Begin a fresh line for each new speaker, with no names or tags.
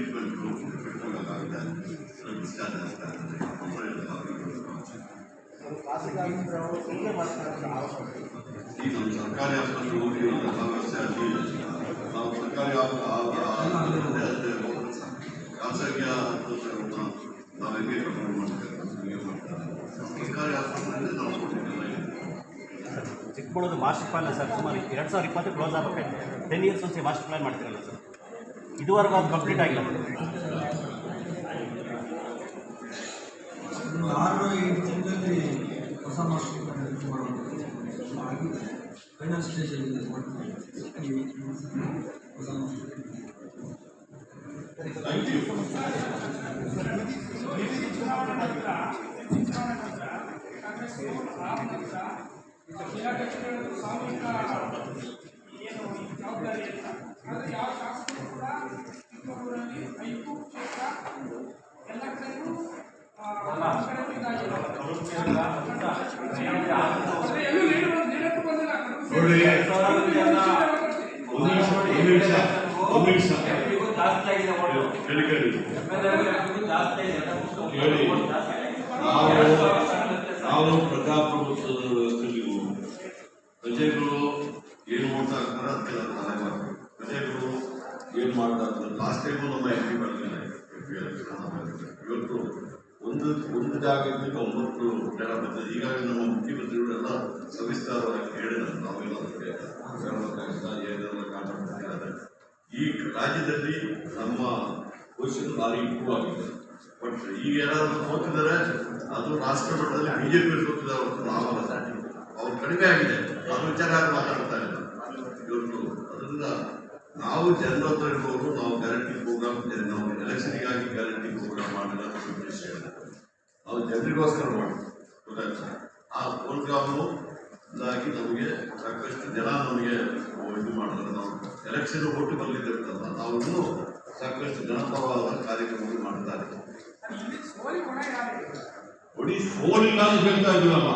Treatment ಆಗುತ್ತೆ, discharge ಆಗ್ತಾ ಇದ್ದಾರೆ. ಈಗ ನಮ್ಮ ಸರ್ಕಾರಿ ಆಸ್ಪತ್ರೆ ಹೋಗಿ ವ್ಯವಸ್ಥೆ ಆಗಿ ನಾವು ಸರ್ಕಾರಿ ಖಾಸಗಿ ಆಸ್ಪತ್ರೆಗಳನ್ನ ನಾವು ಹೇಗೆ ಕಂಟ್ರೋಲ್ ಮಾಡ್ತೇವೆ, ಸರ್ಕಾರಿ ಆಸ್ಪತ್ರೆಯಲ್ಲಿ ನಾವು
ಚಿಕ್ಕಬಳ್ಳೂರು ಮಾಸ್ಟರ್ ಪ್ಲಾನ್ ಸರ್ ಸುಮಾರು 2020 ಕ್ಲೋಸ್ ಆಗಬೇಕು. 10 ಇಯರ್ಸ್ ಒಂದ್ಸರಿ ಮಾಸ್ಟರ್ ಪ್ಲಾನ್ ಮಾಡ್ತಿರಲ್ಲ ಸರ್, ಇದುವರೆಗೂ ಅದು ಕಂಪ್ಲೀಟ್ ಆಗಿಲ್ಲ.
6-7 ತಿಂಗಳಲ್ಲಿ ಹೊಸ ಮಾಸ್ಟರ್ ಪ್ಲಾನ್ ಮಾಡಬೇಕು ಆಗಿದೆ. ಫೈನಲ್ ಸ್ಟೇಜಲ್ಲಿ ಹೊಸ
ಜಿಲ್ಲಾಧ್ಯಕ್ಷರು ಸಾಮೂಹಿಕ ಏನು ಜವಾಬ್ದಾರಿ ಇಲ್ಲ. ಆದರೆ ಯಾವ ಶಾಸಕರು ಕೂಡ ಚಿಕ್ಕಮಗಳೂರಲ್ಲಿ 5 ಕ್ಷೇತ್ರ ಎಲ್ಲ ಕಡೆಗೂ
ನಾವು ಪ್ರಜಾಪ್ರಭುತ್ವದ ವ್ಯವಸ್ಥೆಯಲ್ಲಿ ಪ್ರಜೆಗಳು ಏನು ಮಾಡ್ತಾ ಇರ್ತಾರೆ ಅದಕ್ಕೆಲ್ಲ ತಲೆ ಮಾಡ್ತಾರೆ. ಪ್ರಜೆಗಳು ಏನು ಮಾಡ್ತಾ ಇರ್ತಾರೆ. ಲಾಸ್ಟ್ ಟೈಮು ನಮ್ಮ MP ಬರ್ತಾರೆ, ಇವತ್ತು ಒಂದು ಜಾಗದಿಂದ 9 ಜನ ಬರ್ತಾರೆ. ಈಗಾಗಲೇ ನಮ್ಮ ಮುಖ್ಯಮಂತ್ರಿಗಳೆಲ್ಲ ಸವಿಸ್ತಾರವಾಗಿ ಹೇಳಿದ್ದಾರೆ, ನಾವೆಲ್ಲ ಅದಕ್ಕೆ ಏನೆಲ್ಲ ಕಾಣ್ತಾರೆ. ಈ ರಾಜ್ಯದಲ್ಲಿ ನಮ್ಮ ಪೊಸಿಷನ್ ಭಾರಿ ಇಂಪ್ರೂವ್ ಆಗಿದೆ. ಬಟ್ ಈಗ ಏನಾದರೂ ಸೋತಿದ್ದಾರೆ ಅದು ರಾಷ್ಟ್ರ ಮಟ್ಟದಲ್ಲಿ ಬಿಜೆಪಿ ಸೋತಿದ್ದಾರೆ ಹೊರತು ನಾವಲ್ಲ. ಅವ್ರು ಕಡಿಮೆ ಆಗಿದೆ, ಅದು ವಿಚಾರ ಮಾತಾಡ್ತಾ ಇಲ್ಲ ಇವತ್ತು. ಅದರಿಂದ ನಾವು ಜನರ ಹತ್ರ ಇರುವವರು ನಾವು ಗ್ಯಾರಂಟಿ ಪ್ರೋಗ್ರಾಮ್, ನಾವು ಎಲೆಕ್ಷನ್ಗಾಗಿ ಗ್ಯಾರಂಟಿ ಪ್ರೋಗ್ರಾಮ್ ಮಾಡಿಲ್ಲ. ನಾವು ಜನರಿಗೋಸ್ಕರ ಮಾಡ್ತೀವಿ, ಗೊತ್ತಾಯ್ತಾ? ಆ ಪ್ರೋಗ್ರಾಮು ಇದಾಗಿ ನಮಗೆ ಸಾಕಷ್ಟು ಜನ ನಮಗೆ ಇದು ಮಾಡಿದ್ರೆ ನಾವು ಎಲೆಕ್ಷನ್ ಓಟು ಬರಲಿದ್ದಿರ್ತಲ್ಲ, ನಾವು ಇನ್ನೂ ಸಾಕಷ್ಟು ಜನಪರವಾದ ಕಾರ್ಯಕ್ರಮಗಳು ಮಾಡ್ತಾರೆ.
ಸೋಲಿ
ಸೋಲಿಲ್ಲ ಅಂತ ಹೇಳ್ತಾ ಇದ್ದೀವಲ್ಲ.